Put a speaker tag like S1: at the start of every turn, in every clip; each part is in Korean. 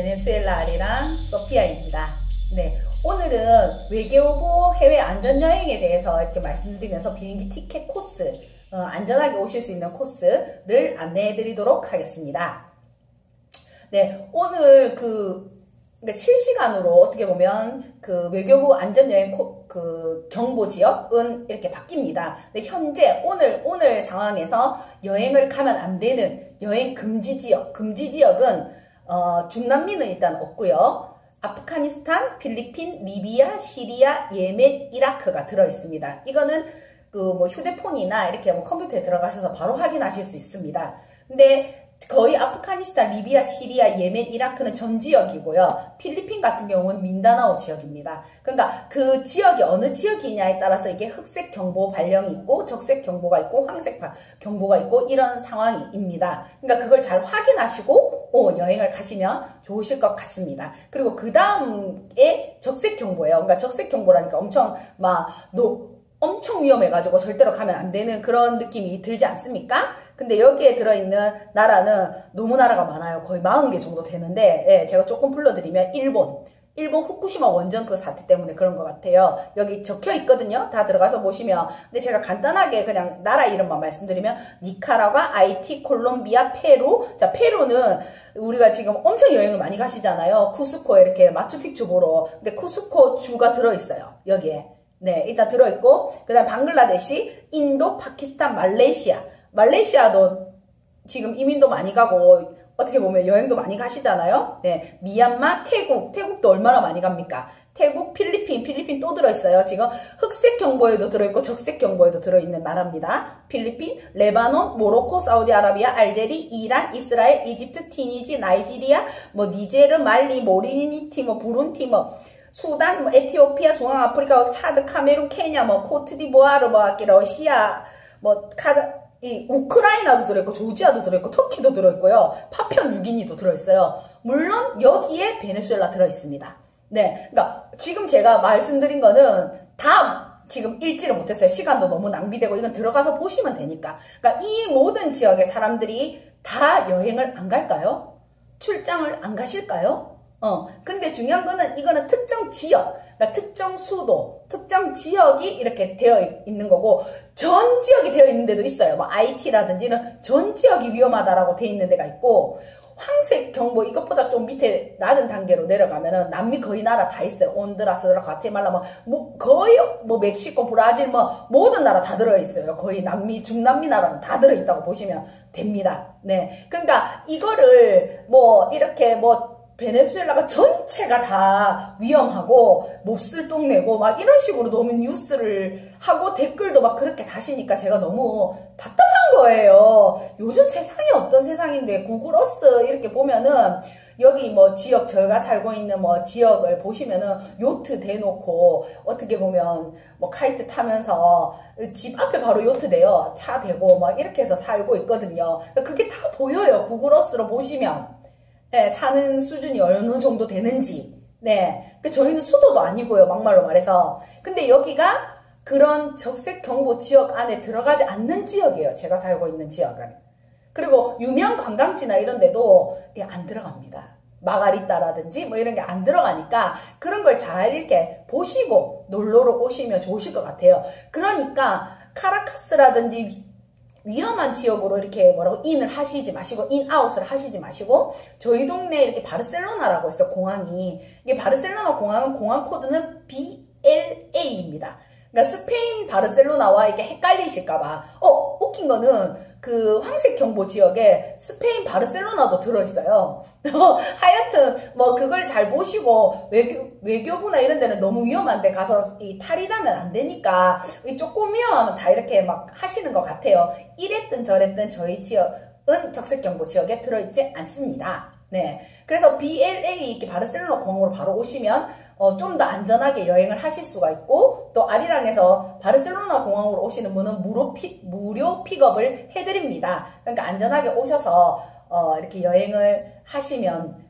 S1: 베네수엘라 아리랑 소피아입니다. 네, 오늘은 외교부 해외 안전여행에 대해서 이렇게 말씀드리면서 비행기 티켓 코스, 안전하게 오실 수 있는 코스를 안내해 드리도록 하겠습니다. 네, 오늘 그러니까 실시간으로 어떻게 보면 그 외교부 안전여행 경보 지역은 이렇게 바뀝니다. 근데 현재 오늘 상황에서 여행을 가면 안 되는 여행 금지 지역은 중남미는 일단 없고요. 아프가니스탄, 필리핀, 리비아, 시리아, 예멘, 이라크가 들어있습니다. 이거는 뭐 휴대폰이나 이렇게 뭐 컴퓨터에 들어가셔서 바로 확인하실 수 있습니다. 근데 거의 아프가니스탄, 리비아, 시리아, 예멘, 이라크는 전 지역이고요. 필리핀 같은 경우는 민다나오 지역입니다. 그러니까 그 지역이 어느 지역이냐에 따라서 이게 흑색 경보 발령이 있고 적색 경보가 있고 황색 경보가 있고 이런 상황입니다. 그러니까 그걸 잘 확인하시고 여행을 가시면 좋으실 것 같습니다. 그리고 그 다음에 적색 경보예요. 그러니까 적색 경보라니까 엄청 엄청 위험해가지고 절대로 가면 안 되는 그런 느낌이 들지 않습니까? 근데 여기에 들어있는 나라는 너무 나라가 많아요. 거의 40개 정도 되는데, 제가 조금 불러드리면 일본 후쿠시마 원전 그 사태 때문에 그런 것 같아요. 여기 적혀 있거든요. 다 들어가서 보시면. 근데 제가 간단하게 그냥 나라 이름만 말씀드리면 니카라과, 아이티, 콜롬비아, 페루. 자, 페루는 우리가 지금 엄청 여행을 많이 가시잖아요. 쿠스코에 이렇게 마추픽추 보러. 근데 쿠스코 주가 들어있어요. 여기에. 네, 일단 들어있고, 그 다음 방글라데시, 인도, 파키스탄, 말레이시아도 지금 이민도 많이 가고, 어떻게 보면 여행도 많이 가시잖아요. 네, 미얀마, 태국도 얼마나 많이 갑니까? 태국, 필리핀 또 들어있어요. 지금 흑색 경보에도 들어있고, 적색 경보에도 들어있는 나라입니다. 필리핀, 레바논, 모로코, 사우디아라비아, 알제리, 이란, 이스라엘, 이집트, 티니지, 나이지리아, 니제르, 말리, 모리니티, 부룬디, 수단, 에티오피아, 중앙아프리카, 차드, 카메룬, 케냐, 코트디부아르, 러시아, 우크라이나도 들어있고, 조지아도 들어있고, 터키도 들어있고요. 파푸아뉴기니도 들어있어요. 물론 여기에 베네수엘라 들어있습니다. 네, 그러니까 지금 제가 말씀드린 거는 다 지금 읽지를 못했어요. 시간도 너무 낭비되고 이건 들어가서 보시면 되니까. 그러니까 이 모든 지역의 사람들이 다 여행을 안 갈까요? 출장을 안 가실까요? 근데 중요한 거는 이거는 특정 지역, 그러니까 특정 수도, 특정 지역이 이렇게 되어 있는 거고, 전 지역이 되어 있는 데도 있어요. IT라든지는 전 지역이 위험하다라고 되어 있는 데가 있고, 황색 경보 이것보다 좀 밑에 낮은 단계로 내려가면은 남미 거의 나라 다 있어요. 온두라스, 과테말라, 거의 멕시코, 브라질, 모든 나라 다 들어있어요. 거의 중남미 나라는 다 들어있다고 보시면 됩니다. 네. 그러니까 이거를 이렇게 베네수엘라가 전체가 다 위험하고 몹쓸 똥내고 이런 식으로 너무 뉴스를 하고 댓글도 그렇게 다시니까 제가 너무 답답한 거예요. 요즘 세상이 어떤 세상인데 구글어스 이렇게 보면은 여기 지역 저희가 살고 있는 지역을 보시면은 요트 대놓고 어떻게 보면 카이트 타면서 집 앞에 바로 요트 대요. 차 대고 이렇게 해서 살고 있거든요. 그게 다 보여요. 구글어스로 보시면. 네, 사는 수준이 어느 정도 되는지. 네. 저희는 수도도 아니고요, 막말로 말해서. 근데 여기가 그런 적색 경보 지역 안에 들어가지 않는 지역이에요, 제가 살고 있는 지역은. 그리고 유명 관광지나 이런 데도 안 들어갑니다. 마가리따라든지 이런 게 안 들어가니까 그런 걸 잘 이렇게 보시고 놀러로 오시면 좋으실 것 같아요. 그러니까 카라카스라든지 위험한 지역으로 이렇게 인을 하시지 마시고, 인아웃을 하시지 마시고, 저희 동네에 이렇게 바르셀로나라고 있어요, 공항이. 이게 바르셀로나 공항은 공항 코드는 BLA입니다. 그러니까 스페인 바르셀로나와 이렇게 헷갈리실까봐. 웃긴 거는 그 황색 경보 지역에 스페인 바르셀로나도 들어있어요. 하여튼 그걸 잘 보시고 외교부나 이런 데는 너무 위험한데 가서 탈이 나면 안 되니까 조금 위험하면 다 이렇게 하시는 것 같아요. 이랬든 저랬든 저희 지역은 적색 경보 지역에 들어있지 않습니다. 네, 그래서 BLA 이렇게 바르셀로나 공항으로 바로 오시면 좀 더 안전하게 여행을 하실 수가 있고, 또 아리랑에서 바르셀로나 공항으로 오시는 분은 무료 픽업을 해드립니다. 그러니까 안전하게 오셔서 이렇게 여행을 하시면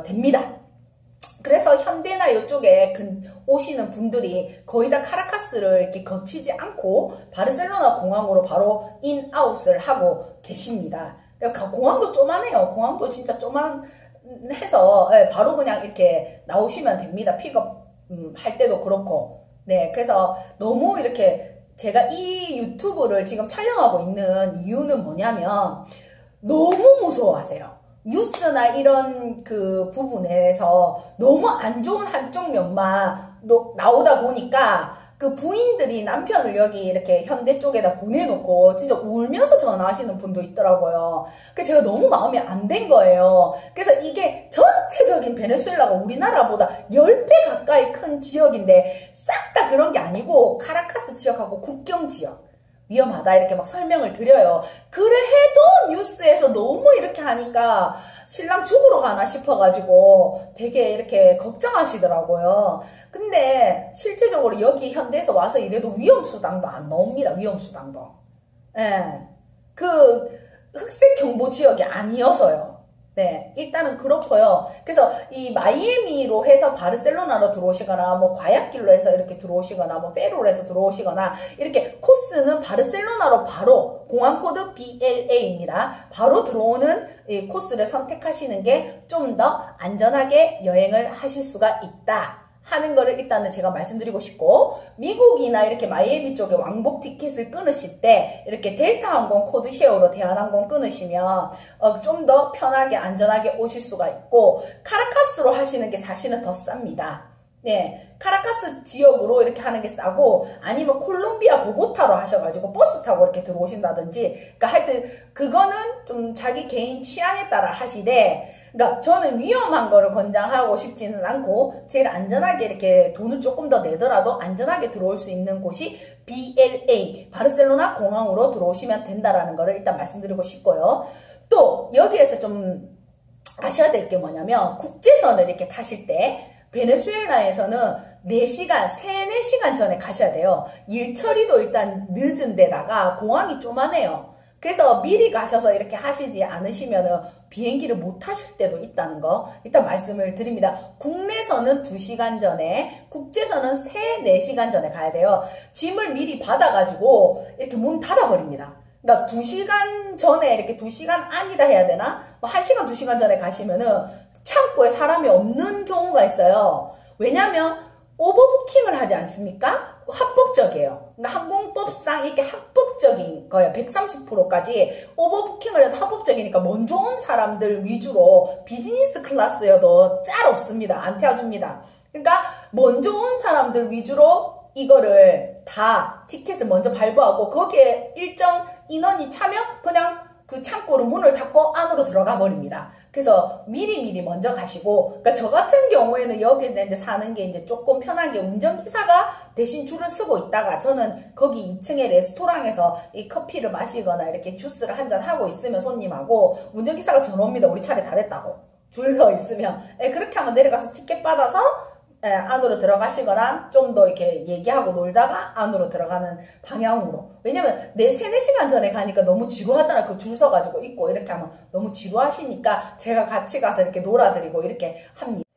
S1: 됩니다. 그래서 현대나 이쪽에 오시는 분들이 거의 다 카라카스를 이렇게 거치지 않고 바르셀로나 공항으로 바로 인아웃을 하고 계십니다. 공항도 쪼만해요. 공항도 진짜 해서 예, 바로 그냥 이렇게 나오시면 됩니다. 픽업 할 때도 그렇고. 네, 그래서 너무 이렇게 제가 이 유튜브를 지금 촬영하고 있는 이유는 뭐냐면 너무 무서워하세요. 뉴스나 이런 그 부분에서 너무 안 좋은 한쪽 면만 나오다 보니까 그 부인들이 남편을 여기 이렇게 현대 쪽에다 보내놓고 진짜 울면서 전화하시는 분도 있더라고요. 그래서 제가 너무 마음이 안 든 거예요. 그래서 이게 전체적인 베네수엘라가 우리나라보다 10배 가까이 큰 지역인데 싹 다 그런 게 아니고 카라카스 지역하고 국경 지역. 위험하다 이렇게 막 설명을 드려요. 그래 해도 뉴스에서 너무 이렇게 하니까 신랑 죽으러 가나 싶어가지고 되게 이렇게 걱정하시더라고요. 근데 실제적으로 여기 현대에서 와서 이래도 위험수당도 안 나옵니다. 위험수당도. 예. 그 흑색 경보 지역이 아니어서요. 네, 일단은 그렇고요. 그래서 이 마이애미로 해서 바르셀로나로 들어오시거나 뭐 과약길로 해서 이렇게 들어오시거나 뭐 페루로 해서 들어오시거나 이렇게 코스는 바르셀로나로 바로 공항 코드 BLA입니다. 바로 들어오는 이 코스를 선택하시는 게 좀 더 안전하게 여행을 하실 수가 있다 하는 거를 일단은 제가 말씀드리고 싶고, 미국이나 이렇게 마이애미 쪽에 왕복 티켓을 끊으실 때 이렇게 델타항공 코드쉐어로 대한항공 끊으시면 좀 더 편하게 안전하게 오실 수가 있고, 카라카스로 하시는 게 사실은 더 쌉니다. 네, 카라카스 지역으로 이렇게 하는 게 싸고, 아니면 콜롬비아 보고타로 하셔가지고 버스 타고 이렇게 들어오신다든지, 그러니까 하여튼 그거는 좀 자기 개인 취향에 따라 하시되, 그러니까 저는 위험한 거를 권장하고 싶지는 않고 제일 안전하게 이렇게 돈을 조금 더 내더라도 안전하게 들어올 수 있는 곳이 BLA 바르셀로나 공항으로 들어오시면 된다라는 거를 일단 말씀드리고 싶고요. 또 여기에서 좀 아셔야 될 게 뭐냐면, 국제선을 이렇게 타실 때 베네수엘라에서는 4시간, 4시간 전에 가셔야 돼요. 일 처리도 일단 늦은 데다가 공항이 쪼만해요. 그래서 미리 가셔서 이렇게 하시지 않으시면 비행기를 못 타실 때도 있다는 거 일단 말씀을 드립니다. 국내선은 2시간 전에, 국제선은 4시간 전에 가야 돼요. 짐을 미리 받아가지고 이렇게 문 닫아버립니다. 그러니까 2시간 전에, 이렇게 2시간 안이라 해야 되나? 1시간, 2시간 전에 가시면은 창고에 사람이 없는 경우가 있어요. 왜냐면 오버부킹을 하지 않습니까? 합법적이에요. 그러니까 항공법상 이렇게 합법적인 거예요. 130%까지 오버부킹을 해도 합법적이니까 먼저 온 사람들 위주로 비즈니스 클래스여도 짤 없습니다. 안 태워줍니다. 그러니까 먼저 온 사람들 위주로 이거를 다 티켓을 먼저 발부하고, 거기에 일정 인원이 차면 그냥 그 창고로 문을 닫고 안으로 들어가 버립니다. 그래서 미리미리 먼저 가시고, 그러니까 저 같은 경우에는 여기서 이제 사는 게 이제 조금 편하게 운전기사가 대신 줄을 서고 있다가 저는 거기 2층에 레스토랑에서 이 커피를 마시거나 이렇게 주스를 한잔 하고 있으면 손님하고 운전기사가 전화 옵니다. 우리 차례 다 됐다고. 줄 서 있으면. 그렇게 하면 내려가서 티켓 받아서 안으로 들어가시거나 좀 더 이렇게 얘기하고 놀다가 안으로 들어가는 방향으로. 왜냐면 4시간 전에 가니까 너무 지루하잖아. 그 줄 서가지고 있고 이렇게 하면 너무 지루하시니까 제가 같이 가서 이렇게 놀아드리고 이렇게 합니다.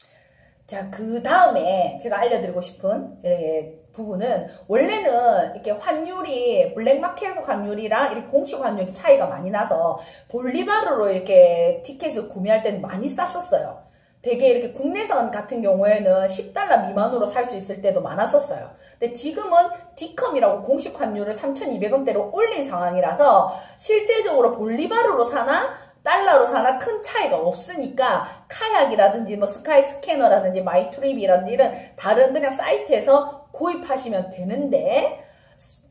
S1: 자, 그 다음에 제가 알려드리고 싶은 부분은, 원래는 이렇게 환율이 블랙마켓 환율이랑 이렇게 공식 환율이 차이가 많이 나서 볼리바르로 이렇게 티켓을 구매할 때는 많이 쌌었어요. 되게 이렇게 국내선 같은 경우에는 10달러 미만으로 살 수 있을 때도 많았었어요. 근데 지금은 디컴이라고 공식 환율을 3,200원대로 올린 상황이라서 실제적으로 볼리바르로 사나 달러로 사나 큰 차이가 없으니까 카약이라든지 뭐 스카이 스캐너라든지 마이트립이라든지 이런 다른 그냥 사이트에서 구입하시면 되는데,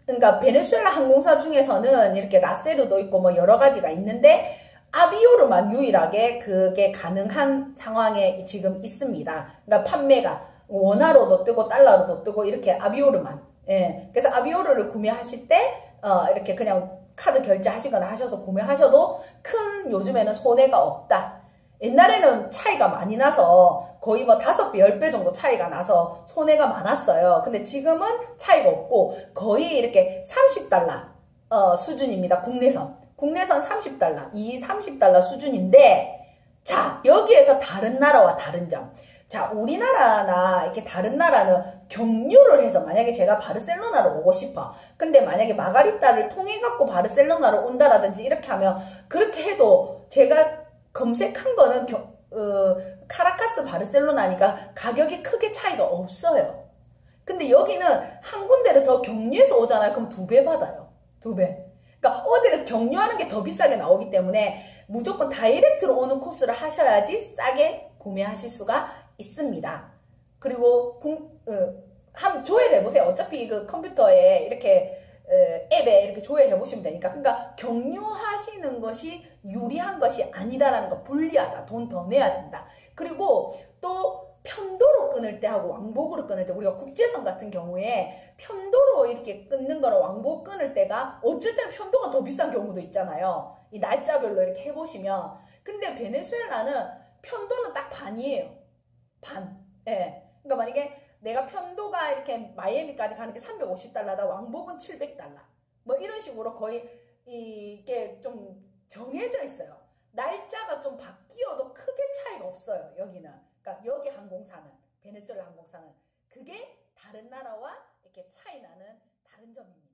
S1: 그러니까 베네수엘라 항공사 중에서는 이렇게 라세르도 있고 뭐 여러 가지가 있는데 아비오르만 유일하게 그게 가능한 상황에 지금 있습니다. 그러니까 판매가 원화로도 뜨고 달러로도 뜨고 이렇게 아비오르만. 예. 그래서 아비오르를 구매하실 때 이렇게 그냥 카드 결제하시거나 하셔서 구매하셔도 큰 요즘에는 손해가 없다. 옛날에는 차이가 많이 나서 거의 뭐 5배, 10배 정도 차이가 나서 손해가 많았어요. 근데 지금은 차이가 없고 거의 이렇게 30달러 수준입니다. 국내선 30달러, 이 30달러 수준인데, 자, 여기에서 다른 나라와 다른 점. 자, 우리나라나 이렇게 다른 나라는 경유를 해서, 만약에 제가 바르셀로나로 오고 싶어. 근데 만약에 마가리타를 통해 갖고 바르셀로나로 온다라든지 이렇게 하면, 그렇게 해도 제가 검색한 거는 카라카스 바르셀로나니까 가격이 크게 차이가 없어요. 근데 여기는 한 군데를 더 경유해서 오잖아요. 그럼 2배 받아요. 2배. 그러니까 어디를 경유하는 게 더 비싸게 나오기 때문에 무조건 다이렉트로 오는 코스를 하셔야지 싸게 구매하실 수가 있습니다. 그리고 한번 조회를 해보세요. 어차피 그 컴퓨터에 이렇게 앱에 이렇게 조회해 보시면 되니까. 그러니까 경유하시는 것이 유리한 것이 아니다라는 거, 불리하다, 돈 더 내야 된다. 그리고 또 편도로 끊을 때 하고 왕복으로 끊을 때, 우리가 국제선 같은 경우에 편도로 이렇게 끊는 거랑 왕복 끊을 때가 어쩔 때는 편도가 더 비싼 경우도 있잖아요. 이 날짜별로 이렇게 해보시면. 근데 베네수엘라는 편도는 딱 반이에요. 반. 예. 그러니까 만약에 내가 편도가 이렇게 마이애미까지 가는 게 $350다, 왕복은 $700. 뭐 이런 식으로 거의 이게 좀 정해져 있어요. 날짜가 좀 바뀌어도 크게 차이가 없어요. 여기는. 그러니까 여기 항공사는, 베네수엘라 항공사는 그게 다른 나라와 이렇게 차이 나는 다른 점입니다.